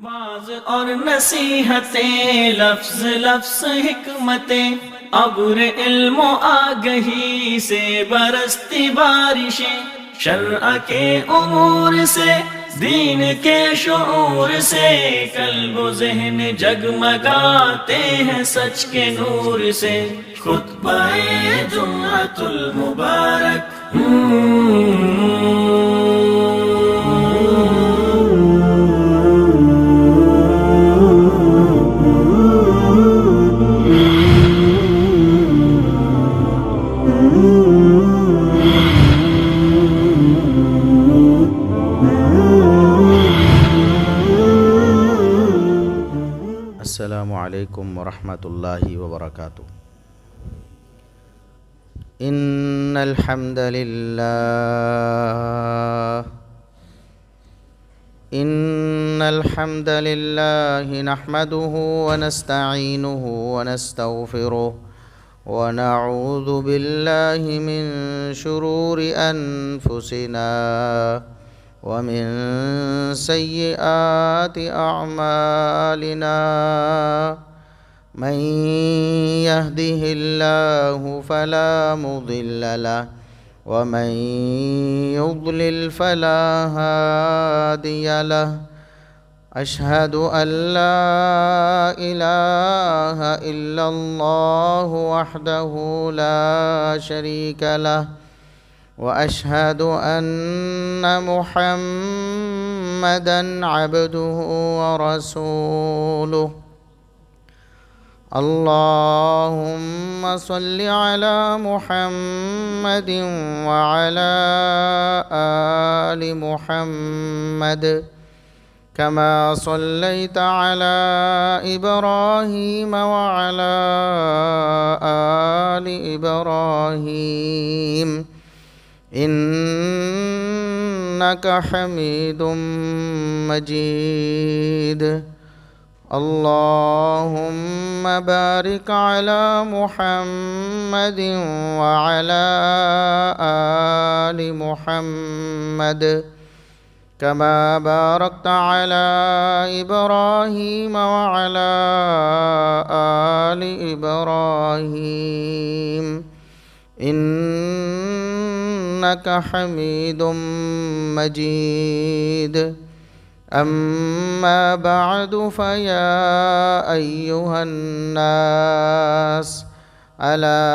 Was اور نصیحتیں، لفظ لفظ حکمتیں، ابر علم و آگہی سے برستی بارشیں، شرع کے امور سے، دین کے شعور سے، قلب و ذہن جگمگاتے ہیں سچ کے نور سے۔ خطبہ جمعۃ المبارک، السلام علیکم ورحمۃ اللہ وبرکاتہ۔ ان الحمد للہ نحمده ونستعینه ونستغفره ونعوذ باللہ من شرور انفسنا ومن سیئات اعمالنا، من يهده الله فلا مضل له ومن يضلل فلا هادي له، اشهد ان لا اله الا الله وحده لا شريك له، واشهد ان محمدا عبده ورسوله۔ اللهم صل على محمد وعلى آل محمد كما صليت على إبراهيم وعلى آل إبراهيم إنك حميد مجيد۔ اللهم بارك على محمد وعلى آل محمد كما باركت على إبراهيم وعلى آل إبراهيم إنك حميد مجيد۔ أما بعد، فيا أيها الناس، ألا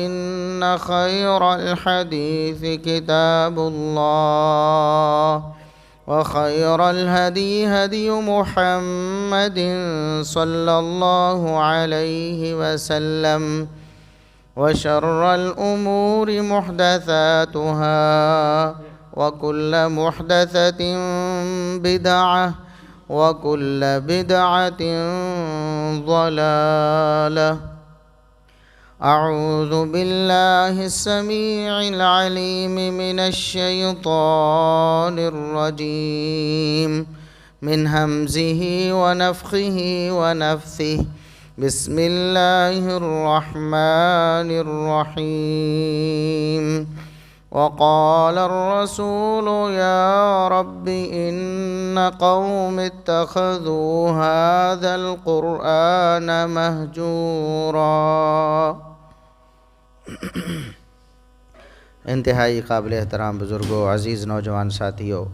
إن خير الحديث كتاب الله، وخير الهدي هدي محمد صلى الله عليه وسلم، وشر الأمور محدثاتها، وكل محدثة بدعة، وكل بدعة ضلالة۔ أعوذ بالله السميع العليم من الشيطان الرجيم، من همزه ونفخه ونفثه، بسم الله الرحمن الرحيم۔ وقال الرسول يا رب إن قوم اتخذوا هذا القرآن مهجورا۔ انتہائی قابل احترام بزرگوں، عزیز نوجوان ساتھیوں،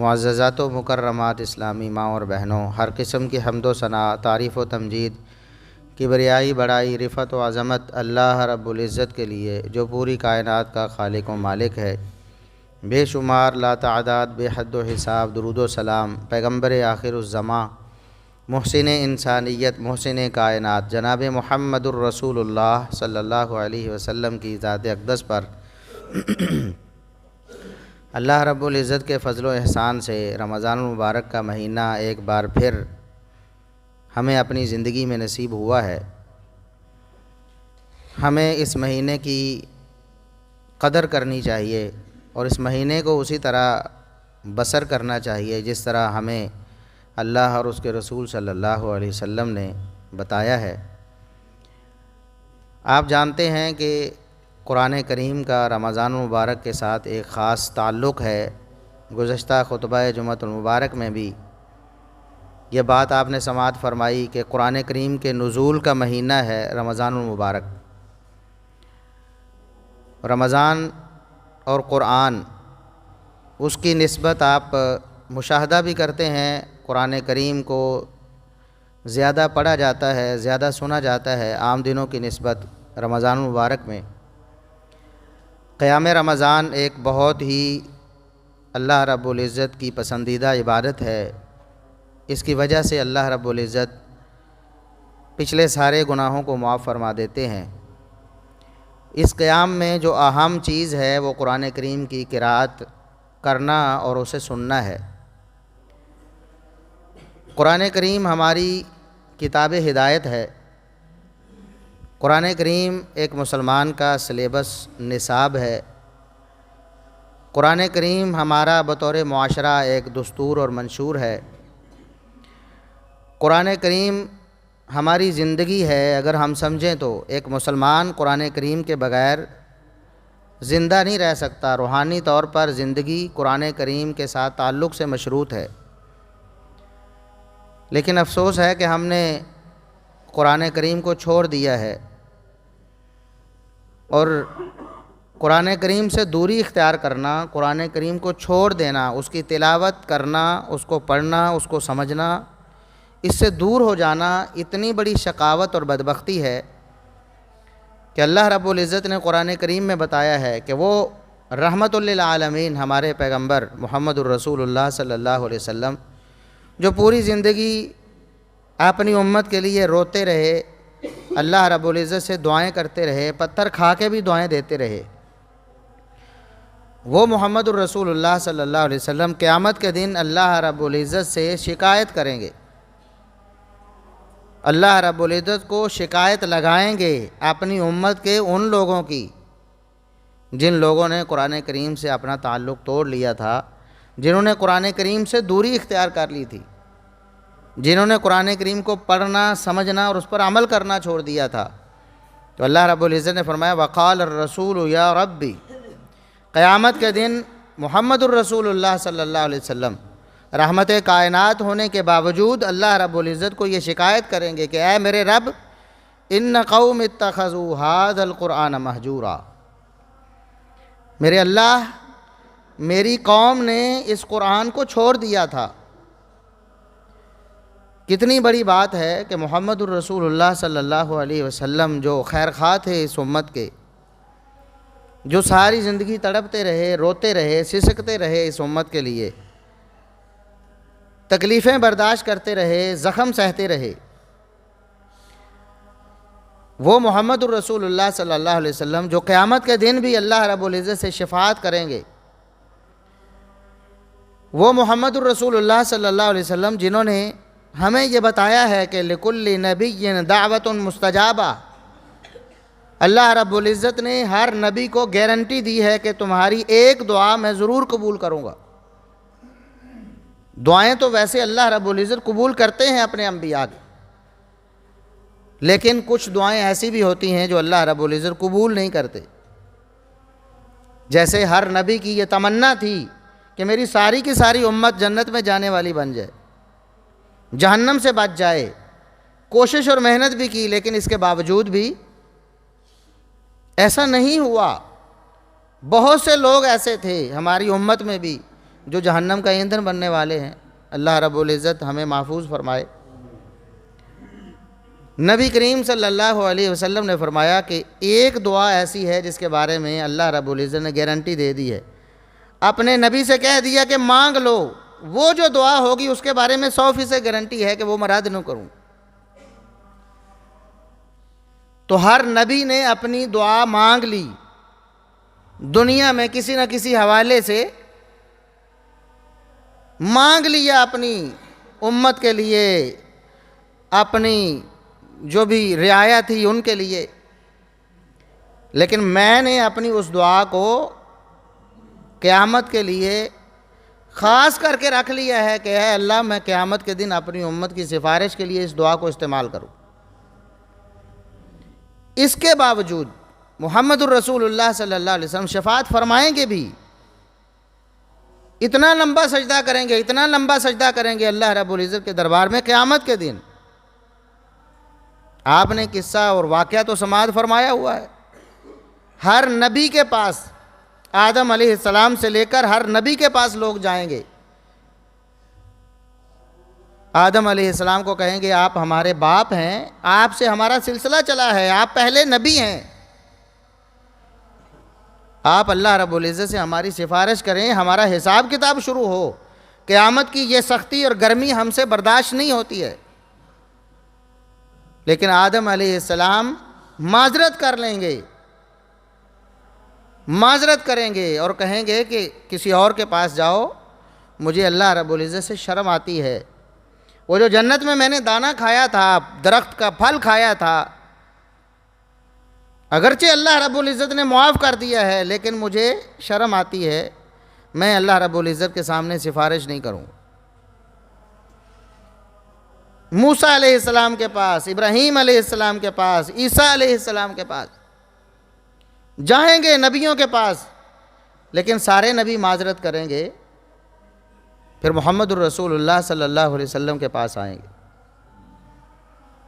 معززات و مکرمات اسلامی ماں اور بہنوں، ہر قسم کی حمد و ثنا، تعریف و تمجید، کبریائی، بڑائی، رفعت و عظمت اللہ رب العزت کے لیے، جو پوری کائنات کا خالق و مالک ہے۔ بے شمار، لا تعداد، بے حد و حساب درود و سلام پیغمبر آخر الزماں، محسن انسانیت، محسن کائنات، جناب محمد الرسول اللہ صلی اللہ علیہ وسلم کی ذات اقدس پر اللہ رب العزت کے فضل و احسان سے رمضان المبارک کا مہینہ ایک بار پھر ہمیں اپنی زندگی میں نصیب ہوا ہے۔ ہمیں اس مہینے کی قدر کرنی چاہیے اور اس مہینے کو اسی طرح بسر کرنا چاہیے جس طرح ہمیں اللہ اور اس کے رسول صلی اللہ علیہ وسلم نے بتایا ہے۔ آپ جانتے ہیں کہ قرآن کریم کا رمضان المبارک کے ساتھ ایک خاص تعلق ہے۔ گزشتہ خطبہ جمعۃ المبارک میں بھی یہ بات آپ نے سماعت فرمائی کہ قرآن کریم کے نزول کا مہینہ ہے رمضان المبارک۔ رمضان اور قرآن، اس کی نسبت آپ مشاہدہ بھی کرتے ہیں، قرآن کریم کو زیادہ پڑھا جاتا ہے، زیادہ سنا جاتا ہے عام دنوں کی نسبت رمضان المبارک میں۔ قیام رمضان ایک بہت ہی اللہ رب العزت کی پسندیدہ عبادت ہے۔ اس کی وجہ سے اللہ رب العزت پچھلے سارے گناہوں کو معاف فرما دیتے ہیں۔ اس قیام میں جو اہم چیز ہے وہ قرآن کریم کی قرأت کرنا اور اسے سننا ہے۔ قرآن کریم ہماری کتاب ہدایت ہے۔ قرآن کریم ایک مسلمان کا سلیبس نصاب ہے۔ قرآن کریم ہمارا بطور معاشرہ ایک دستور اور منشور ہے۔ قرآن کریم ہماری زندگی ہے۔ اگر ہم سمجھیں تو ایک مسلمان قرآن کریم کے بغیر زندہ نہیں رہ سکتا۔ روحانی طور پر زندگی قرآن کریم کے ساتھ تعلق سے مشروط ہے۔ لیکن افسوس ہے کہ ہم نے قرآن کریم کو چھوڑ دیا ہے، اور قرآن کریم سے دوری اختیار کرنا، قرآن کریم کو چھوڑ دینا، اس کی تلاوت کرنا، اس کو پڑھنا، اس کو سمجھنا، اس سے دور ہو جانا اتنی بڑی شقاوت اور بدبختی ہے کہ اللہ رب العزت نے قرآن کریم میں بتایا ہے کہ وہ رحمت للعالمین ہمارے پیغمبر محمد الرسول اللہ صلی اللہ علیہ وسلم جو پوری زندگی اپنی امت کے لیے روتے رہے، اللہ رب العزت سے دعائیں کرتے رہے، پتھر کھا کے بھی دعائیں دیتے رہے، وہ محمد الرسول اللہ صلی اللہ علیہ وسلم قیامت کے دن اللہ رب العزت سے شکایت کریں گے۔ اللہ رب العزت کو شکایت لگائیں گے اپنی امت کے ان لوگوں کی جن لوگوں نے قرآن کریم سے اپنا تعلق توڑ لیا تھا، جنہوں نے قرآن کریم سے دوری اختیار کر لی تھی، جنہوں نے قرآن کریم کو پڑھنا، سمجھنا اور اس پر عمل کرنا چھوڑ دیا تھا۔ تو اللہ رب العزت نے فرمایا وقال الرسول یا ربی، قیامت کے دن محمد الرسول اللہ صلی اللہ علیہ وسلم رحمت کائنات ہونے کے باوجود اللہ رب العزت کو یہ شکایت کریں گے کہ اے میرے رب، ان قوم اتخذوا ھذا القرآن مہجورا، میرے اللہ، میری قوم نے اس قرآن کو چھوڑ دیا تھا۔ کتنی بڑی بات ہے کہ محمد الرسول اللہ صلی اللہ علیہ وسلم جو خیر خواہ تھے اس امت کے، جو ساری زندگی تڑپتے رہے، روتے رہے، سسکتے رہے اس امت کے لیے، تکلیفیں برداشت کرتے رہے، زخم سہتے رہے، وہ محمد الرسول اللہ صلی اللہ علیہ وسلم جو قیامت کے دن بھی اللہ رب العزت سے شفاعت کریں گے، وہ محمد الرسول اللہ صلی اللہ علیہ وسلم جنہوں نے ہمیں یہ بتایا ہے کہ لِكُلِّ نَبِيٍّ دَعْوَةٌ مُسْتَجَابَةٌ، اللہ رب العزت نے ہر نبی کو گارنٹی دی ہے کہ تمہاری ایک دعا میں ضرور قبول کروں گا۔ دعائیں تو ویسے اللہ رب العزت قبول کرتے ہیں اپنے انبیاء کی، لیکن کچھ دعائیں ایسی بھی ہوتی ہیں جو اللہ رب العزت قبول نہیں کرتے۔ جیسے ہر نبی کی یہ تمنا تھی کہ میری ساری کی ساری امت جنت میں جانے والی بن جائے، جہنم سے بچ جائے، کوشش اور محنت بھی کی، لیکن اس کے باوجود بھی ایسا نہیں ہوا۔ بہت سے لوگ ایسے تھے ہماری امت میں بھی جو جہنم کا ایندھن بننے والے ہیں۔ اللہ رب العزت ہمیں محفوظ فرمائے۔ نبی کریم صلی اللہ علیہ وسلم نے فرمایا کہ ایک دعا ایسی ہے جس کے بارے میں اللہ رب العزت نے گارنٹی دے دی ہے، اپنے نبی سے کہہ دیا کہ مانگ لو، وہ جو دعا ہوگی اس کے بارے میں 100% گارنٹی ہے کہ وہ مراد نہ کروں۔ تو ہر نبی نے اپنی دعا مانگ لی، دنیا میں کسی نہ کسی حوالے سے مانگ لیا اپنی امت کے لیے، اپنی جو بھی رعایا تھی ان کے لیے، لیکن میں نے اپنی اس دعا کو قیامت کے لیے خاص کر کے رکھ لیا ہے کہ اے اللہ، میں قیامت کے دن اپنی امت کی سفارش کے لیے اس دعا کو استعمال کروں۔ اس کے باوجود محمد الرسول اللہ صلی اللہ علیہ وسلم شفاعت فرمائیں گے بھی، اتنا لمبا سجدہ کریں گے، اتنا لمبا سجدہ کریں گے اللہ رب العزت کے دربار میں قیامت کے دن۔ آپ نے قصہ اور واقعہ تو سماعت فرمایا ہوا ہے، ہر نبی کے پاس، آدم علیہ السلام سے لے کر ہر نبی کے پاس لوگ جائیں گے، آدم علیہ السلام کو کہیں گے آپ ہمارے باپ ہیں، آپ سے ہمارا سلسلہ چلا ہے، آپ پہلے نبی ہیں، آپ اللہ رب العزت سے ہماری سفارش کریں، ہمارا حساب کتاب شروع ہو، قیامت کی یہ سختی اور گرمی ہم سے برداشت نہیں ہوتی ہے۔ لیکن آدم علیہ السلام معذرت کر لیں گے، معذرت کریں گے اور کہیں گے کہ کسی اور کے پاس جاؤ، مجھے اللہ رب العزت سے شرم آتی ہے، وہ جو جنت میں نے دانہ کھایا تھا، درخت کا پھل کھایا تھا، اگرچہ اللہ رب العزت نے معاف کر دیا ہے لیکن مجھے شرم آتی ہے، میں اللہ رب العزت کے سامنے سفارش نہیں کروں۔ موسیٰ علیہ السلام کے پاس، ابراہیم علیہ السلام کے پاس، عیسیٰ علیہ السلام کے پاس جائیں گے، نبیوں کے پاس، لیکن سارے نبی معذرت کریں گے، پھر محمد الرسول اللہ صلی اللہ علیہ وسلم کے پاس آئیں گے،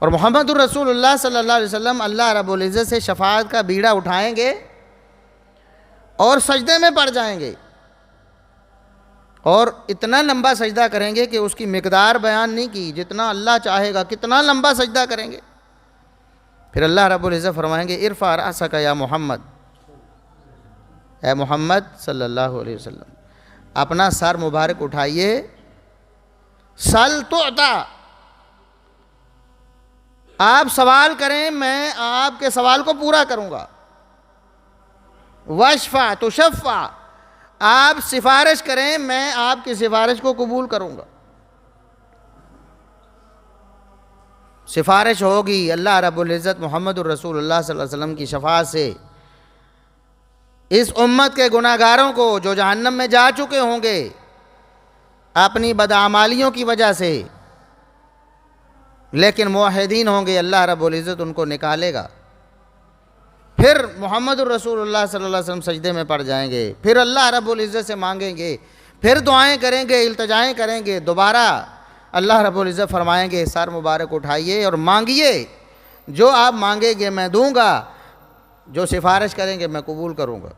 اور محمد الرسول اللہ صلی اللہ علیہ وسلم اللہ رب العزت سے شفاعت کا بیڑا اٹھائیں گے اور سجدے میں پڑ جائیں گے، اور اتنا لمبا سجدہ کریں گے کہ اس کی مقدار بیان نہیں کی، جتنا اللہ چاہے گا کتنا لمبا سجدہ کریں گے۔ پھر اللہ رب العزت فرمائیں گے ارفع رأسک یا محمد، اے محمد صلی اللہ علیہ وسلم اپنا سر مبارک اٹھائیے، سل تعطا، آپ سوال کریں میں آپ کے سوال کو پورا کروں گا، واشفع تشفع، آپ سفارش کریں میں آپ کی سفارش کو قبول کروں گا، سفارش ہوگی اللہ رب العزت محمد الرسول اللہ صلی اللہ علیہ وسلم کی شفاعت سے اس امت کے گناہگاروں کو جو جہنم میں جا چکے ہوں گے اپنی بدعمالیوں کی وجہ سے، لیکن موحدین ہوں گے، اللہ رب العزت ان کو نکالے گا، پھر محمد الرسول اللہ صلی اللہ علیہ وسلم سجدے میں پڑ جائیں گے، پھر اللہ رب العزت سے مانگیں گے، پھر دعائیں کریں گے، التجائیں کریں گے، دوبارہ اللہ رب العزت فرمائیں گے سر مبارک اٹھائیے اور مانگیے، جو آپ مانگیں گے میں دوں گا، جو سفارش کریں گے میں قبول کروں گا۔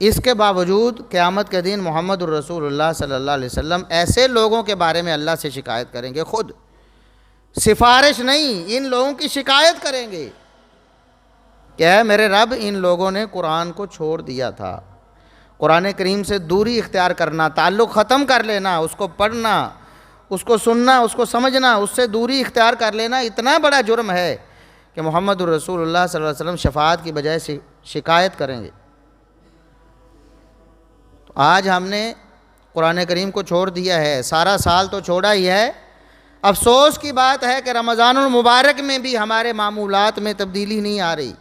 اس کے باوجود قیامت کے دن محمد الرسول اللہ صلی اللہ علیہ وسلم ایسے لوگوں کے بارے میں اللہ سے شکایت کریں گے، خود سفارش نہیں، ان لوگوں کی شکایت کریں گے کہ اے میرے رب ان لوگوں نے قرآن کو چھوڑ دیا تھا، قرآن کریم سے دوری اختیار کرنا، تعلق ختم کر لینا، اس کو پڑھنا، اس کو سننا، اس کو سمجھنا، اس سے دوری اختیار کر لینا اتنا بڑا جرم ہے کہ محمد الرسول اللہ صلی اللہ علیہ وسلم شفاعت کی بجائے شکایت کریں گے۔ تو آج ہم نے قرآن کریم کو چھوڑ دیا ہے، سارا سال تو چھوڑا ہی ہے، افسوس کی بات ہے کہ رمضان المبارک میں بھی ہمارے معمولات میں تبدیلی نہیں آ رہی،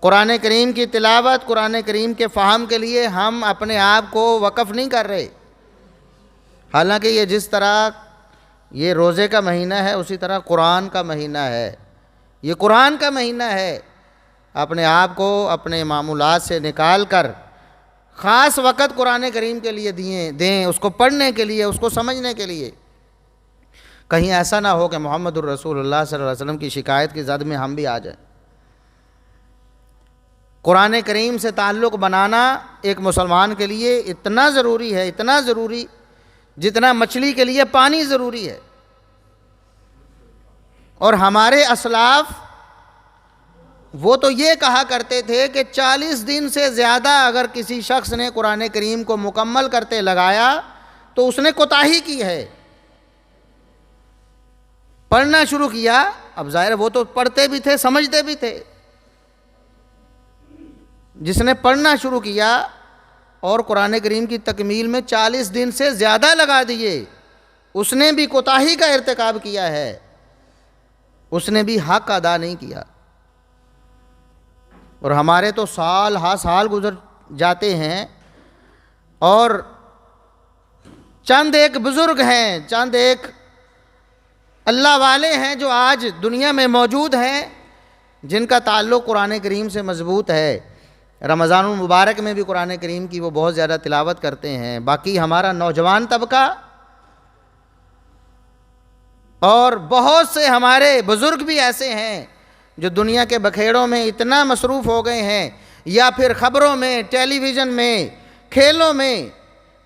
قرآن کریم کی تلاوت، قرآن کریم کے فہم کے لیے ہم اپنے آپ کو وقف نہیں کر رہے، حالانکہ یہ جس طرح یہ روزے کا مہینہ ہے اسی طرح قرآن کا مہینہ ہے، یہ قرآن کا مہینہ ہے، اپنے آپ کو اپنے معمولات سے نکال کر خاص وقت قرآن کریم کے لیے دیں، اس کو پڑھنے کے لیے، اس کو سمجھنے کے لیے، کہیں ایسا نہ ہو کہ محمد الرسول اللہ صلی اللہ علیہ وسلم کی شکایت کی زد میں ہم بھی آ جائیں۔ قرآن کریم سے تعلق بنانا ایک مسلمان کے لیے اتنا ضروری ہے، اتنا ضروری جتنا مچھلی کے لیے پانی ضروری ہے، اور ہمارے اسلاف وہ تو یہ کہا کرتے تھے کہ 40 دن سے زیادہ اگر کسی شخص نے قرآن کریم کو مکمل کرتے لگایا تو اس نے کوتاہی کی ہے، پڑھنا شروع کیا، اب ظاہر وہ تو پڑھتے بھی تھے سمجھتے بھی تھے، جس نے پڑھنا شروع کیا اور قرآن کریم کی تکمیل میں 40 دن سے زیادہ لگا دیے، اس نے بھی کوتاہی کا ارتکاب کیا ہے، اس نے بھی حق ادا نہیں کیا۔ اور ہمارے تو سال ہا سال گزر جاتے ہیں، اور چند ایک بزرگ ہیں، چند ایک اللہ والے ہیں جو آج دنیا میں موجود ہیں، جن کا تعلق قرآن کریم سے مضبوط ہے، رمضان المبارک میں بھی قرآن کریم کی وہ بہت زیادہ تلاوت کرتے ہیں۔ باقی ہمارا نوجوان طبقہ اور بہت سے ہمارے بزرگ بھی ایسے ہیں جو دنیا کے بکھیڑوں میں اتنا مصروف ہو گئے ہیں، یا پھر خبروں میں، ٹیلی ویژن میں، کھیلوں میں،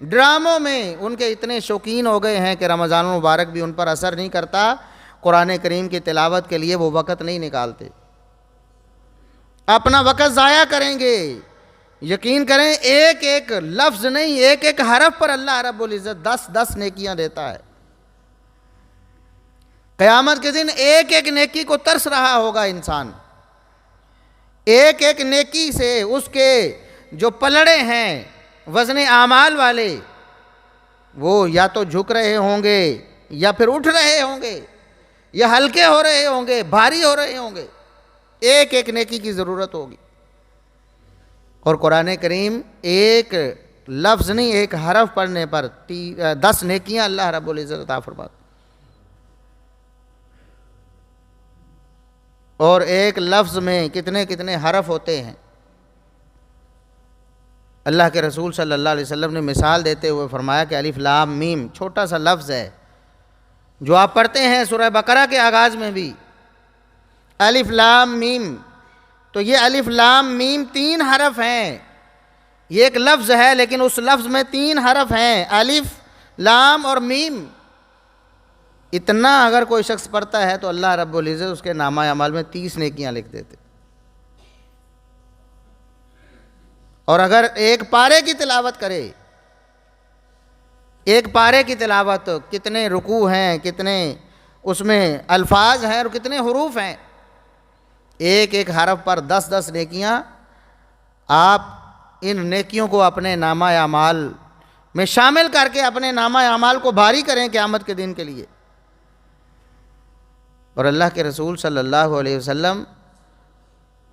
ڈراموں میں ان کے اتنے شوقین ہو گئے ہیں کہ رمضان المبارک بھی ان پر اثر نہیں کرتا، قرآن کریم کی تلاوت کے لیے وہ وقت نہیں نکالتے، اپنا وقت ضائع کریں گے۔ یقین کریں ایک ایک لفظ نہیں، ایک ایک حرف پر اللہ رب العزت 10 نیکیاں دیتا ہے۔ قیامت کے دن ایک ایک نیکی کو ترس رہا ہوگا انسان، ایک ایک نیکی سے اس کے جو پلڑے ہیں وزن اعمال والے، وہ یا تو جھک رہے ہوں گے یا پھر اٹھ رہے ہوں گے، یا ہلکے ہو رہے ہوں گے، بھاری ہو رہے ہوں گے، ایک ایک نیکی کی ضرورت ہوگی۔ اور قرآن کریم ایک لفظ نہیں، ایک حرف پڑھنے پر 10 نیکیاں اللہ رب العزت عطا فرماتا۔ اور ایک لفظ میں کتنے کتنے حرف ہوتے ہیں۔ اللہ کے رسول صلی اللہ علیہ وسلم نے مثال دیتے ہوئے فرمایا کہ الف لام میم چھوٹا سا لفظ ہے جو آپ پڑھتے ہیں سورہ بقرہ کے آغاز میں بھی، الف لام میم، تو یہ الف لام میم 3 حرف ہیں۔ یہ ایک لفظ ہے لیکن اس لفظ میں 3 حرف ہیں، الف لام اور میم۔ اتنا اگر کوئی شخص پڑھتا ہے تو اللہ رب العزت اس کے نامہ اعمال میں 30 نیکیاں لکھ دیتے۔ اور اگر ایک پارے کی تلاوت کرے، ایک پارے کی تلاوت، کتنے رکوع ہیں، کتنے اس میں الفاظ ہیں اور کتنے حروف ہیں، ایک ایک حرف پر 10 نیکیاں۔ آپ ان نیکیوں کو اپنے نامہ اعمال میں شامل کر کے اپنے نامہ اعمال کو بھاری کریں قیامت کے دن کے لیے۔ اور اللہ کے رسول صلی اللہ علیہ وسلم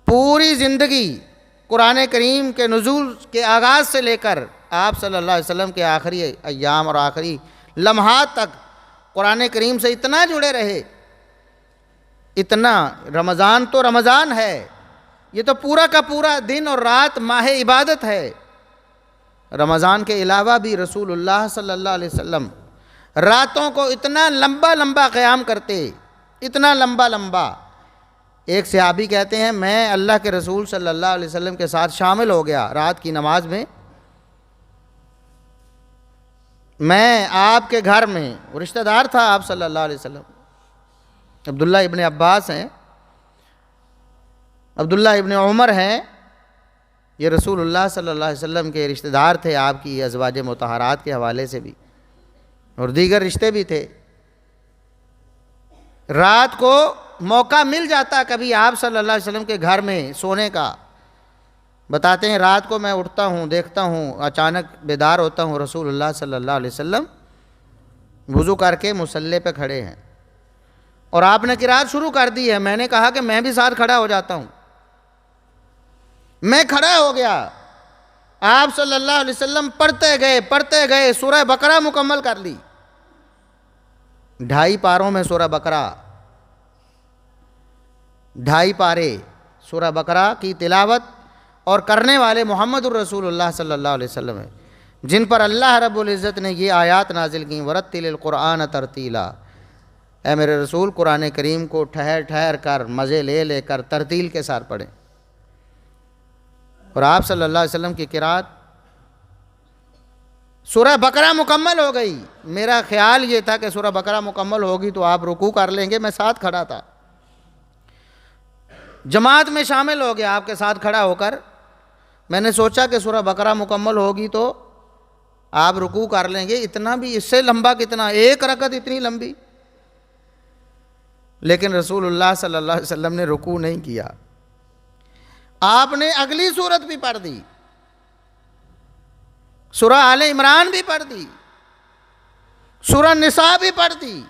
پوری زندگی قرآن کریم کے نزول کے آغاز سے لے کر آپ صلی اللہ علیہ وسلم کے آخری ایام اور آخری لمحات تک قرآن کریم سے اتنا جڑے رہے، اتنا۔ رمضان تو رمضان ہے، یہ تو پورا کا پورا دن اور رات ماہ عبادت ہے۔ رمضان کے علاوہ بھی رسول اللہ صلی اللہ علیہ وسلم راتوں کو اتنا لمبا قیام کرتے، اتنا لمبا۔ ایک صحابی کہتے ہیں میں اللہ کے رسول صلی اللہ علیہ وسلم کے ساتھ شامل ہو گیا رات کی نماز میں، میں آپ کے گھر میں، رشتہ دار تھا آپ صلی اللہ علیہ وسلم، عبداللہ ابن عباس ہیں، عبداللہ ابن عمر ہیں، یہ رسول اللہ صلی اللہ علیہ وسلم کے رشتہ دار تھے، آپ کی ازواج مطہرات کے حوالے سے بھی اور دیگر رشتے بھی تھے۔ رات کو موقع مل جاتا کبھی آپ صلی اللہ علیہ وسلم کے گھر میں سونے کا، بتاتے ہیں رات کو میں اٹھتا ہوں، دیکھتا ہوں، اچانک بیدار ہوتا ہوں رسول اللہ صلی اللہ علیہ وسلم وضو کر کے مصلی پہ کھڑے ہیں اور آپ نے قرات شروع کر دی ہے۔ میں نے کہا کہ میں بھی ساتھ کھڑا ہو جاتا ہوں، میں کھڑا ہو گیا، آپ صلی اللہ علیہ وسلم پڑھتے گئے سورہ بقرہ مکمل کر لی، 2.5 پاروں میں سورہ بقرہ، 2.5 پارے سورہ بقرہ کی تلاوت، اور کرنے والے محمد الرسول اللہ صلی اللہ علیہ وسلم ہیں، جن پر اللہ رب العزت نے یہ آیات نازل کیں وَرَتِّلِ الْقُرْآنَ تَرْتِيلًا، اے میرے رسول قرآن کریم کو ٹھہر کر مزے لے کر ترتیل کے ساتھ پڑھیں۔ اور آپ صلی اللہ علیہ وسلم کی قرات سورہ بقرہ مکمل ہو گئی، میرا خیال یہ تھا کہ سورہ بقرہ مکمل ہوگی تو آپ رکوع کر لیں گے، میں ساتھ کھڑا تھا، جماعت میں شامل ہو گیا آپ کے ساتھ کھڑا ہو کر، میں نے سوچا کہ سورہ بقرہ مکمل ہوگی تو آپ رکوع کر لیں گے، اتنا بھی، اس سے لمبا کتنا، ایک رکعت اتنی لمبی، لیکن رسول اللہ صلی اللہ علیہ وسلم نے رکوع نہیں کیا، آپ نے اگلی سورت بھی پڑھ دی، سورہ آل عمران بھی پڑھ دی، سورہ نساء بھی پڑھ دی،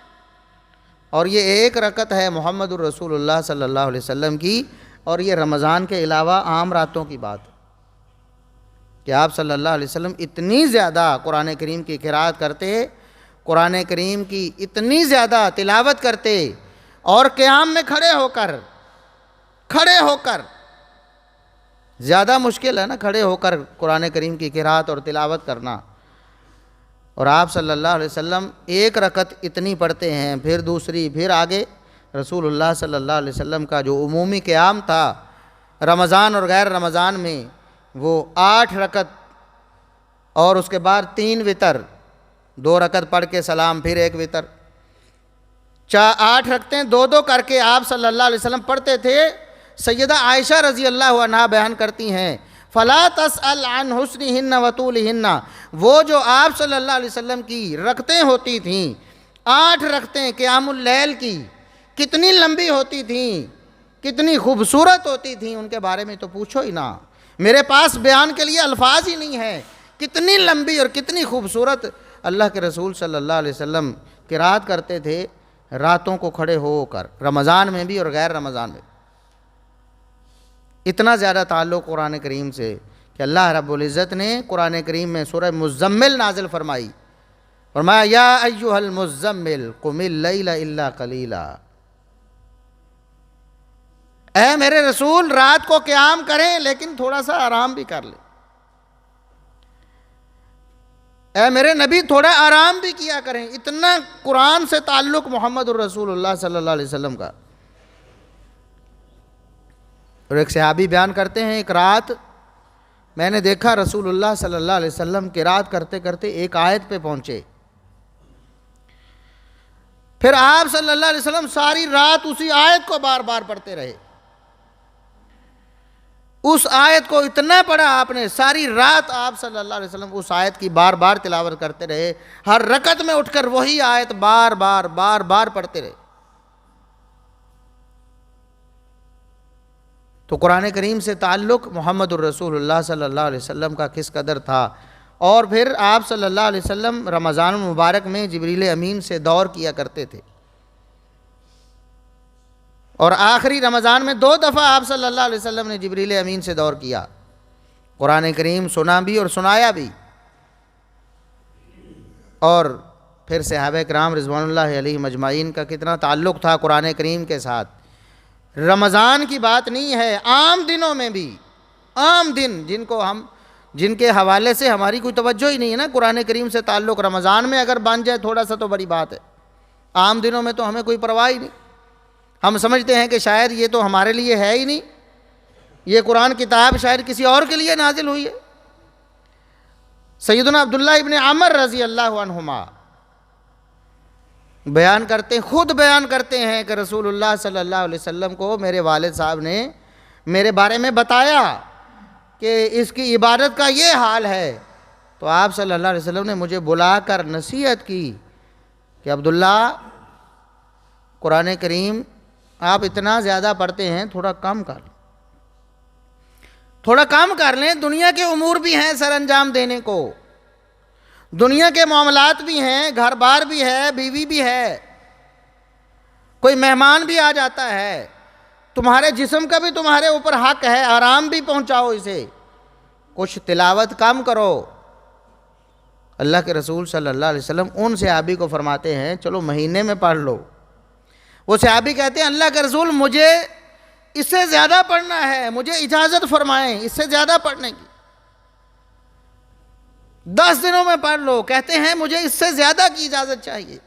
اور یہ ایک رکعت ہے محمد الرسول اللہ صلی اللہ علیہ وسلم کی، اور یہ رمضان کے علاوہ عام راتوں کی بات کہ آپ صلی اللہ علیہ وسلم اتنی زیادہ قرآن کریم کی قرات کرتے، قرآن کریم کی اتنی زیادہ تلاوت کرتے، اور قیام میں کھڑے ہو کر زیادہ مشکل ہے نا کھڑے ہو کر قرآن کریم کی قرات اور تلاوت کرنا. اور آپ صلی اللہ علیہ وسلم ایک رکعت اتنی پڑھتے ہیں، پھر دوسری، پھر آگے. رسول اللہ صلی اللہ علیہ وسلم کا جو عمومی قیام تھا رمضان اور غیر رمضان میں، وہ 8 رکعت اور اس کے بعد 3 وتر، 2 رکعت پڑھ کے سلام، پھر 1 وتر، 8 رکعتیں 2 کر کے آپ صلی اللہ علیہ وسلم پڑھتے تھے. سیدہ عائشہ رضی اللہ عنہا بیان کرتی ہیں فَلَا تَسْأَلْ عَنْ حُسْنِهِنَّ وَطُولِهِنَّ، وہ جو آپ صلی اللہ علیہ وسلم کی رکعتیں ہوتی تھیں، 8 رکعتیں قیام اللیل کی، کتنی لمبی ہوتی تھیں، کتنی خوبصورت ہوتی تھیں، ان کے بارے میں تو پوچھو ہی نہ. میرے پاس بیان کے لیے الفاظ ہی نہیں ہیں، کتنی لمبی اور کتنی خوبصورت اللہ کے رسول صلی اللہ علیہ وسلم قرات کرتے تھے راتوں کو کھڑے ہو کر، رمضان میں بھی اور غیر رمضان میں. اتنا زیادہ تعلق قرآن کریم سے کہ اللہ رب العزت نے قرآن کریم میں سورہ مزمل نازل فرمائی. فرمایا یا ایھا المزمل قم اللیل الا قلیلا، اے میرے رسول رات کو قیام کریں لیکن تھوڑا سا آرام بھی کر لیں. اے میرے نبی تھوڑا آرام بھی کیا کریں. اتنا قرآن سے تعلق محمد الرسول اللہ صلی اللہ علیہ وسلم کا. اور ایک صحابی بیان کرتے ہیں ایک رات میں نے دیکھا رسول اللہ صلی اللہ علیہ وسلم قرات کرتے کرتے ایک آیت پہ پہنچے، پھر آپ صلی اللہ علیہ وسلم ساری رات اسی آیت کو بار بار پڑھتے رہے. اس آیت کو اتنا پڑھا آپ نے، ساری رات آپ صلی اللہ علیہ وسلم اس آیت کی بار بار تلاوت کرتے رہے، ہر رکعت میں اٹھ کر وہی آیت بار بار پڑھتے رہے. تو قرآن کریم سے تعلق محمد الرسول اللہ صلی اللہ علیہ وسلم کا کس قدر تھا. اور پھر آپ صلی اللہ علیہ وسلم رمضان المبارک میں جبریل امین سے دور کیا کرتے تھے، اور آخری رمضان میں 2 دفعہ آپ صلی اللہ علیہ وسلم نے جبریل امین سے دور کیا، قرآن کریم سنا بھی اور سنایا بھی. اور پھر صحابہ کرام رضوان اللہ علیہم اجمعین کا کتنا تعلق تھا قرآن کریم کے ساتھ. رمضان کی بات نہیں ہے، عام دنوں میں بھی، عام دن جن کے حوالے سے ہماری کوئی توجہ ہی نہیں ہے نا قرآن کریم سے تعلق، رمضان میں اگر بن جائے تھوڑا سا تو بڑی بات ہے. عام دنوں میں تو ہمیں کوئی پرواہ ہی نہیں. ہم سمجھتے ہیں کہ شاید یہ تو ہمارے لیے ہے ہی نہیں، یہ قرآن کتاب شاید کسی اور کے لیے نازل ہوئی ہے. سیدنا عبداللہ ابن عمر رضی اللہ عنہما خود بیان کرتے ہیں کہ رسول اللہ صلی اللہ علیہ وسلم کو میرے والد صاحب نے میرے بارے میں بتایا کہ اس کی عبادت کا یہ حال ہے، تو آپ صلی اللہ علیہ وسلم نے مجھے بلا کر نصیحت کی کہ عبداللہ قرآن کریم آپ اتنا زیادہ پڑھتے ہیں، تھوڑا کم کر لیں. دنیا کے امور بھی ہیں سر انجام دینے کو، دنیا کے معاملات بھی ہیں، گھر بار بھی ہے، بیوی بھی ہے، کوئی مہمان بھی آ جاتا ہے، تمہارے جسم کا بھی تمہارے اوپر حق ہے، آرام بھی پہنچاؤ اسے، کچھ تلاوت کم کرو. اللہ کے رسول صلی اللہ علیہ وسلم ان صحابی کو فرماتے ہیں چلو مہینے میں پڑھ لو. وہ صحابی کہتے ہیں اللہ کے رسول مجھے اس سے زیادہ پڑھنا ہے، مجھے اجازت فرمائیں اس سے زیادہ پڑھنے کی. 10 دنوں میں پڑھ لو. کہتے ہیں مجھے اس سے زیادہ کی اجازت چاہیے،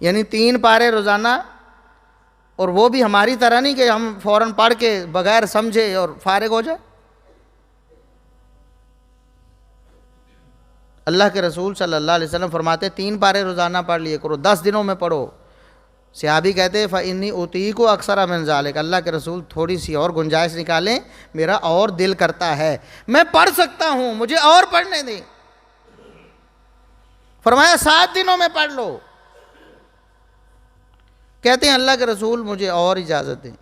یعنی 3 پارے روزانہ. اور وہ بھی ہماری طرح نہیں کہ ہم فوراً پڑھ کے بغیر سمجھے اور فارغ ہو جائے. اللہ کے رسول صلی اللہ علیہ وسلم فرماتے 3 پارے روزانہ پڑھ لیے کرو، 10 دنوں میں پڑھو. صحابی کہتے فَإِنِّي أُطِيقُ أَكْثَرَ مِنْ ذَلِكَ، اللہ کے رسول تھوڑی سی اور گنجائش نکالیں، میرا اور دل کرتا ہے، میں پڑھ سکتا ہوں، مجھے اور پڑھنے دیں. فرمایا 7 دنوں میں پڑھ لو. کہتے ہیں اللہ کے رسول مجھے اور اجازت دیں.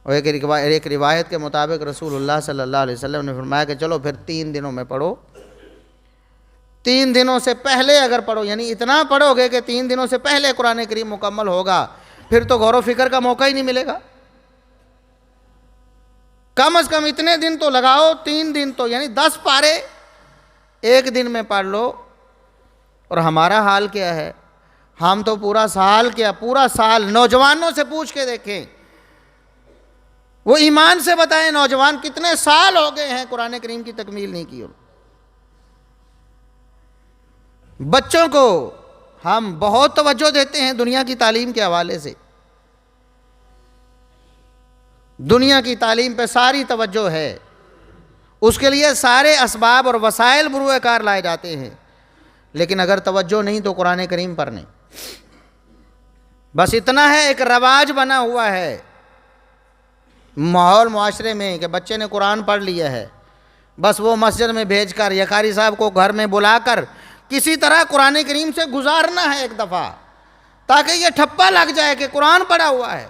اور ایک روایت کے مطابق رسول اللہ صلی اللہ علیہ وسلم نے فرمایا کہ چلو پھر 3 دنوں میں پڑھو. 3 دنوں سے پہلے اگر پڑھو، یعنی اتنا پڑھو گے کہ 3 دنوں سے پہلے قرآن کریم مکمل ہوگا، پھر تو غور و فکر کا موقع ہی نہیں ملے گا. کم از کم اتنے دن تو لگاؤ، 3 دن تو، یعنی 10 پارے 1 دن میں پڑھ لو. اور ہمارا حال کیا ہے؟ ہم تو پورا سال نوجوانوں سے پوچھ کے دیکھیں، وہ ایمان سے بتائیں نوجوان کتنے سال ہو گئے ہیں قرآن کریم کی تکمیل نہیں کی. بچوں کو ہم بہت توجہ دیتے ہیں دنیا کی تعلیم کے حوالے سے. دنیا کی تعلیم پہ ساری توجہ ہے، اس کے لیے سارے اسباب اور وسائل بروئے کار لائے جاتے ہیں، لیکن اگر توجہ نہیں تو قرآن کریم پر نہیں. بس اتنا ہے، ایک رواج بنا ہوا ہے ماحول معاشرے میں کہ بچے نے قرآن پڑھ لیا ہے، بس وہ مسجد میں بھیج کر یا قاری صاحب کو گھر میں بلا کر کسی طرح قرآن کریم سے گزارنا ہے ایک دفعہ، تاکہ یہ ٹھپا لگ جائے کہ قرآن پڑھا ہوا ہے.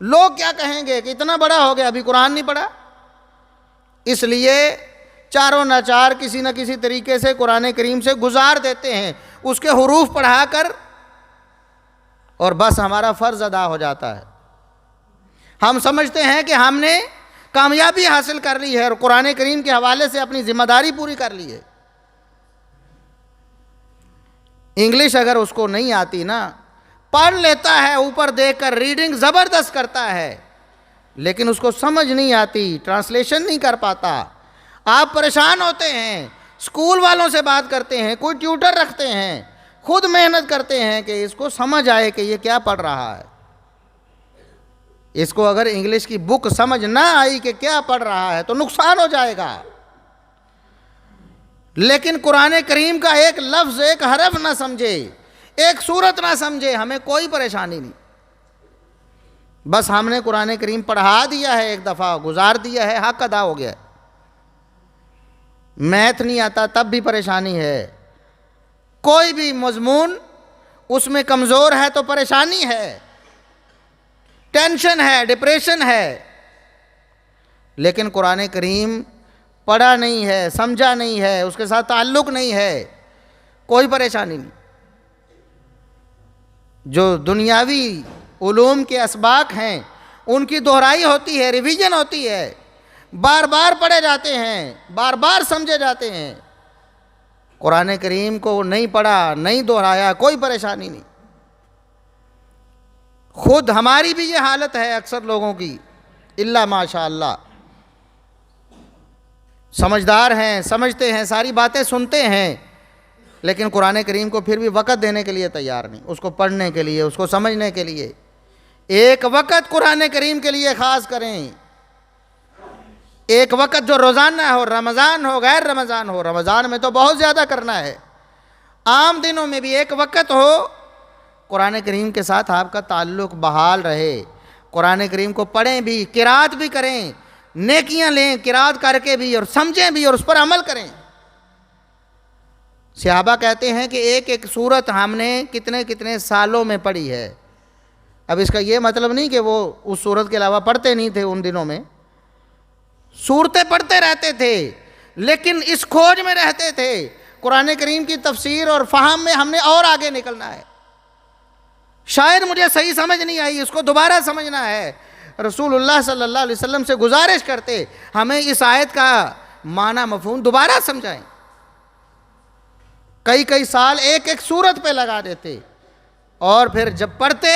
لوگ کیا کہیں گے کہ اتنا بڑا ہو گیا ابھی قرآن نہیں پڑھا. اس لیے چاروں ناچار کسی نہ کسی طریقے سے قرآن کریم سے گزار دیتے ہیں، اس کے حروف پڑھا کر، اور بس ہمارا فرض ادا ہو جاتا ہے. ہم سمجھتے ہیں کہ ہم نے کامیابی حاصل کر لی ہے اور قرآن کریم کے حوالے سے اپنی ذمہ داری پوری کر لی ہے. انگلش اگر اس کو نہیں آتی نا، پڑھ لیتا ہے اوپر دیکھ کر، ریڈنگ زبردست کرتا ہے، لیکن اس کو سمجھ نہیں آتی، ٹرانسلیشن نہیں کر پاتا. آپ پریشان ہوتے ہیں، اسکول والوں سے بات کرتے ہیں، کوئی ٹیوٹر رکھتے ہیں، خود محنت کرتے ہیں کہ اس کو سمجھ آئے کہ یہ کیا پڑھ رہا ہے. اس کو اگر انگلش کی بک سمجھ نہ آئی کہ کیا پڑھ رہا ہے تو نقصان ہو جائے گا. لیکن قرآن کریم کا ایک لفظ، ایک حرف نہ سمجھے، ایک سورت نہ سمجھے، ہمیں کوئی پریشانی نہیں. بس ہم نے قرآن کریم پڑھا دیا ہے، ایک دفعہ گزار دیا ہے، حق ادا ہو گیا. میتھ نہیں آتا تب بھی پریشانی ہے، کوئی بھی مضمون اس میں کمزور ہے تو پریشانی ہے، ٹینشن ہے، ڈپریشن ہے. لیکن قرآن کریم پڑھا نہیں ہے، سمجھا نہیں ہے، اس کے ساتھ تعلق نہیں ہے، کوئی پریشانی نہیں. جو دنیاوی علوم کے اسباق ہیں ان کی دہرائی ہوتی ہے، ریویژن ہوتی ہے، بار بار پڑھے جاتے ہیں، بار بار سمجھے جاتے ہیں. قرآن کریم کو نہیں پڑھا، نہیں دہرایا، کوئی پریشانی نہیں. خود ہماری بھی یہ حالت ہے اکثر لوگوں کی، الا ماشاء اللہ. سمجھدار ہیں، سمجھتے ہیں، ساری باتیں سنتے ہیں، لیکن قرآن کریم کو پھر بھی وقت دینے کے لیے تیار نہیں، اس کو پڑھنے کے لیے، اس کو سمجھنے کے لیے. ایک وقت قرآن کریم کے لیے خاص کریں، ایک وقت جو روزانہ ہو، رمضان ہو، غیر رمضان ہو. رمضان میں تو بہت زیادہ کرنا ہے، عام دنوں میں بھی ایک وقت ہو، قرآن کریم کے ساتھ آپ کا تعلق بحال رہے. قرآن کریم کو پڑھیں بھی، قرات بھی کریں، نیکیاں لیں قرات کر کے بھی، اور سمجھیں بھی اور اس پر عمل کریں. صحابہ کہتے ہیں کہ ایک ایک سورت ہم نے کتنے کتنے سالوں میں پڑھی ہے. اب اس کا یہ مطلب نہیں کہ وہ اس سورت کے علاوہ پڑھتے نہیں تھے، ان دنوں میں سورتیں پڑھتے رہتے تھے، لیکن اس کھوج میں رہتے تھے قرآن کریم کی تفسیر اور فہم میں ہم نے اور آگے نکلنا ہے. شاید مجھے صحیح سمجھ نہیں آئی، اس کو دوبارہ سمجھنا ہے. رسول اللہ صلی اللہ علیہ وسلم سے گزارش کرتے ہمیں اس آیت کا معنی مفہوم دوبارہ سمجھائیں. کئی کئی سال ایک ایک سورت پہ لگا دیتے، اور پھر جب پڑھتے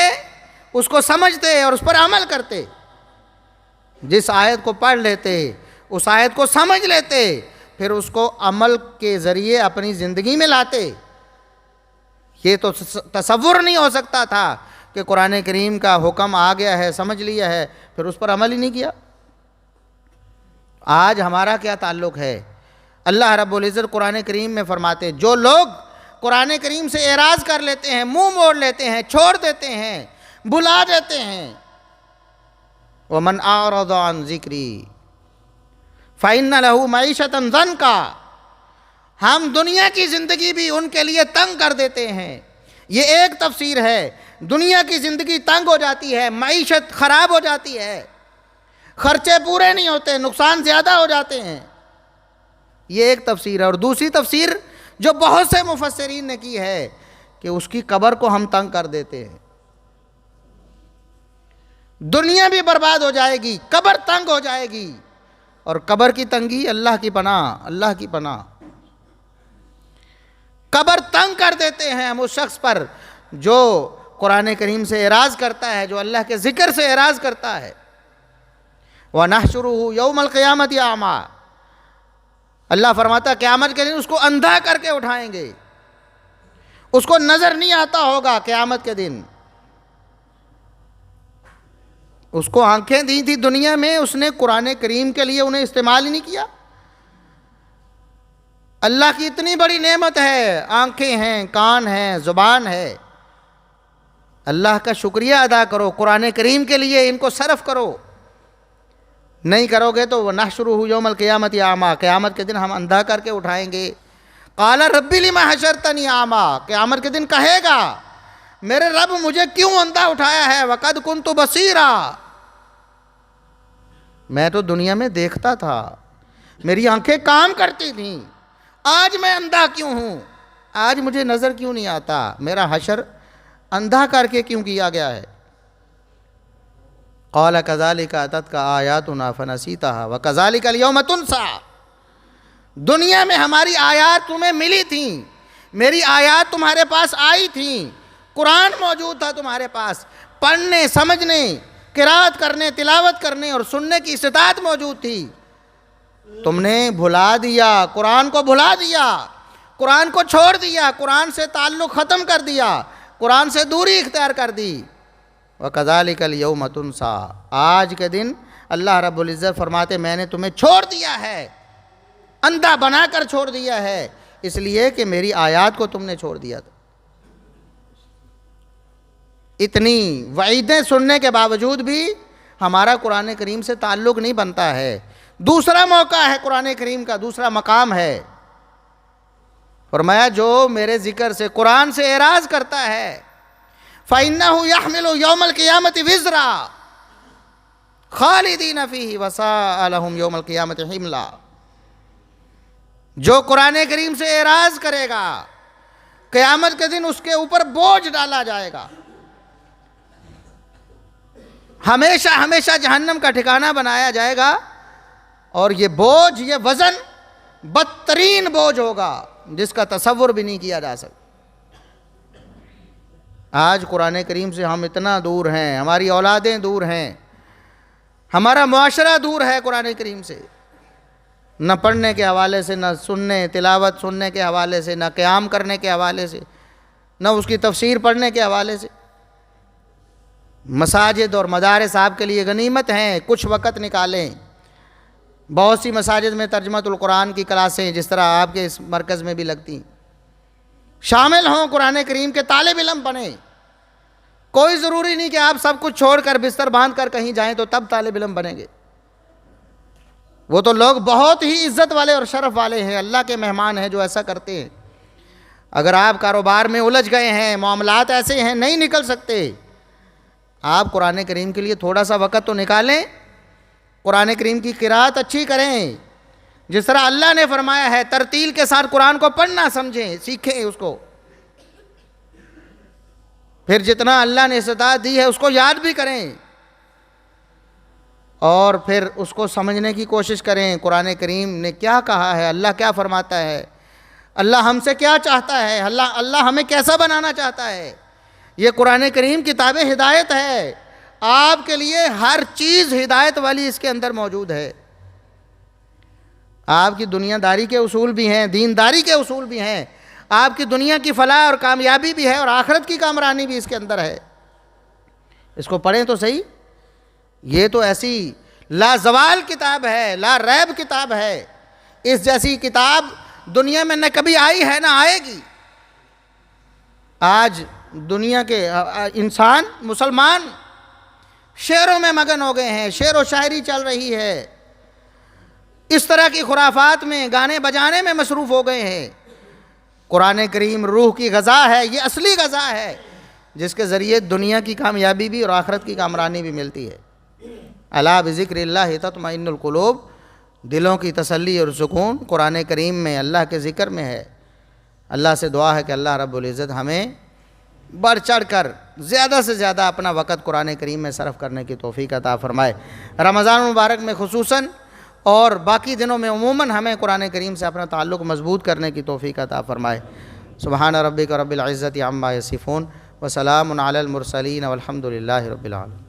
اس کو سمجھتے اور اس پر عمل کرتے. جس آیت کو پڑھ لیتے، اس آیت کو سمجھ لیتے، پھر اس کو عمل کے ذریعے اپنی زندگی میں لاتے. یہ تو تصور نہیں ہو سکتا تھا کہ قرآن کریم کا حکم آ گیا ہے، سمجھ لیا ہے، پھر اس پر عمل ہی نہیں کیا. آج ہمارا کیا تعلق ہے؟ اللہ رب العزت قرآن کریم میں فرماتے جو لوگ قرآن کریم سے اعراض کر لیتے ہیں، منہ موڑ لیتے ہیں، چھوڑ دیتے ہیں، بلا دیتے ہیں، وَمَنْ أَعْرَضَ عَنْ ذِكْرِي فَإِنَّ لَهُ مَعِيشَةً ضَنْكَ، ہم دنیا کی زندگی بھی ان کے لیے تنگ کر دیتے ہیں. یہ ایک تفسیر ہے. دنیا کی زندگی تنگ ہو جاتی ہے، معیشت خراب ہو جاتی ہے، خرچے پورے نہیں ہوتے، نقصان زیادہ ہو جاتے ہیں. یہ ایک تفسیر ہے. اور دوسری تفسیر جو بہت سے مفسرین نے کی ہے کہ اس کی قبر کو ہم تنگ کر دیتے ہیں. دنیا بھی برباد ہو جائے گی، قبر تنگ ہو جائے گی. اور قبر کی تنگی اللہ کی پناہ، اللہ کی پناہ. قبر تنگ کر دیتے ہیں ہم اس شخص پر جو قرآن کریم سے اعراض کرتا ہے، جو اللہ کے ذکر سے اعراض کرتا ہے. وَنَحْشُرُهُ يَوْمَ الْقِيَامَةِ أَعْمَىٰ، اللہ فرماتا قیامت کے دن اس کو اندھا کر کے اٹھائیں گے، اس کو نظر نہیں آتا ہوگا قیامت کے دن۔ اس کو آنکھیں دی تھی دنیا میں، اس نے قرآن کریم کے لیے انہیں استعمال ہی نہیں کیا۔ اللہ کی اتنی بڑی نعمت ہے، آنکھیں ہیں، کان ہیں، زبان ہے، اللہ کا شکریہ ادا کرو، قرآن کریم کے لیے ان کو صرف کرو۔ نہیں کرو گے تو وَنَحْشُرُهُ يَوْمَ الْقِيَامَةِ أَعْمَىٰ، قیامت کے دن ہم اندھا کر کے اٹھائیں گے۔ قَالَ رَبِّ لِمَ حَشَرْتَنِي أَعْمَىٰ، قیامت کے دن کہے گا میرے رب مجھے کیوں اندھا اٹھایا ہے، وَقَدْ كُنْتُ بَصِيرًا، میں تو دنیا میں دیکھتا تھا، میری آنکھیں کام کرتی تھیں، آج میں اندھا کیوں ہوں، آج مجھے نظر کیوں نہیں آتا، میرا حشر اندھا کر کے کیوں کیا گیا ہے۔ قال كذلك اتتك آیاتنا فنسیتها وكذلك اليوم تنسى، دنیا میں ہماری آیات تمہیں ملی تھیں، میری آیات تمہارے پاس آئی تھیں، قرآن موجود تھا تمہارے پاس، پڑھنے سمجھنے قرات کرنے تلاوت کرنے اور سننے کی استطاعت موجود تھی، تم نے بھلا دیا، قرآن کو بھلا دیا، قرآن کو چھوڑ دیا، قرآن سے تعلق ختم کر دیا، قرآن سے دوری اختیار کر دی۔ وَكَذَلِكَ الْيَوْمَ تُنْسَىٰ، آج کے دن اللہ رب العزت فرماتے میں نے تمہیں چھوڑ دیا ہے، اندھا بنا کر چھوڑ دیا ہے، اس لیے کہ میری آیات کو تم نے چھوڑ دیا تھا۔ اتنی وعیدیں سننے کے باوجود بھی ہمارا قرآن کریم سے تعلق نہیں بنتا ہے۔ دوسرا موقع ہے قرآن کریم کا، دوسرا مقام ہے، فرمایا جو میرے ذکر سے قرآن سے اعراض کرتا ہے فَإِنَّهُ يَحْمِلُ يَوْمَ الْقِيَامَةِ وِزْرًا خَالِدِينَ فِيهِ وَسَاءَ لَهُمْ يَوْمَ الْقِيَامَةِ حِمْلًا، جو قرآن کریم سے اعراض کرے گا قیامت کے دن اس کے اوپر بوجھ ڈالا جائے گا، ہمیشہ ہمیشہ جہنم کا ٹھکانہ بنایا جائے گا، اور یہ بوجھ، یہ وزن بدترین بوجھ ہوگا جس کا تصور بھی نہیں کیا جا سکتا۔ آج قرآن کریم سے ہم اتنا دور ہیں، ہماری اولادیں دور ہیں، ہمارا معاشرہ دور ہے قرآن کریم سے، نہ پڑھنے کے حوالے سے، نہ سننے تلاوت سننے کے حوالے سے، نہ قیام کرنے کے حوالے سے، نہ اس کی تفسیر پڑھنے کے حوالے سے۔ مساجد اور مدارس آپ کے لیے غنیمت ہیں، کچھ وقت نکالیں، بہت سی مساجد میں ترجمۃ القرآن کی کلاسیں جس طرح آپ کے اس مرکز میں بھی لگتی ہیں، شامل ہوں، قرآن کریم کے طالب علم بنیں۔ کوئی ضروری نہیں کہ آپ سب کچھ چھوڑ کر بستر باندھ کر کہیں جائیں تو تب طالب علم بنیں گے، وہ تو لوگ بہت ہی عزت والے اور شرف والے ہیں، اللہ کے مہمان ہیں جو ایسا کرتے ہیں۔ اگر آپ کاروبار میں الجھ گئے ہیں، معاملات ایسے ہیں نہیں نکل سکتے، آپ قرآن کریم کے لیے تھوڑا سا وقت تو نکالیں، قرآن کریم کی قرات اچھی کریں، جس طرح اللہ نے فرمایا ہے ترتیل کے ساتھ قرآن کو پڑھنا سمجھیں، سیکھیں اس کو، پھر جتنا اللہ نے استطاعت دی ہے اس کو یاد بھی کریں، اور پھر اس کو سمجھنے کی کوشش کریں، قرآن کریم نے کیا کہا ہے، اللہ کیا فرماتا ہے، اللہ ہم سے کیا چاہتا ہے، اللہ ہمیں کیسا بنانا چاہتا ہے۔ یہ قرآن کریم کتاب ہدایت ہے، آپ کے لیے ہر چیز ہدایت والی اس کے اندر موجود ہے۔ آپ کی دنیا داری کے اصول بھی ہیں، دینداری کے اصول بھی ہیں، آپ کی دنیا کی فلاح اور کامیابی بھی ہے، اور آخرت کی کامرانی بھی اس کے اندر ہے۔ اس کو پڑھیں تو صحیح، یہ تو ایسی لا زوال کتاب ہے، لا ریب کتاب ہے، اس جیسی کتاب دنیا میں نہ کبھی آئی ہے نہ آئے گی۔ آج دنیا کے انسان مسلمان شعروں میں مگن ہو گئے ہیں، شعر و شاعری چل رہی ہے، اس طرح کی خرافات میں، گانے بجانے میں مصروف ہو گئے ہیں۔ قرآن کریم روح کی غذا ہے، یہ اصلی غذا ہے جس کے ذریعے دنیا کی کامیابی بھی اور آخرت کی کامرانی بھی ملتی ہے۔ الا بذکر اللہ تطمئن القلوب، دلوں کی تسلی اور سکون قرآن کریم میں، اللہ کے ذکر میں ہے۔ اللہ سے دعا ہے کہ اللہ رب العزت ہمیں بڑھ چڑھ کر زیادہ سے زیادہ اپنا وقت قرآن کریم میں صرف کرنے کی توفیق عطا فرمائے۔ رمضان المبارک میں خصوصاً اور باقی دنوں میں عموماً ہمیں قرآن کریم سے اپنا تعلق مضبوط کرنے کی توفیق عطا فرمائے۔ سبحان ربک رب العزت عما یصفون وسلام علی المرسلین والحمد للہ رب العالمین۔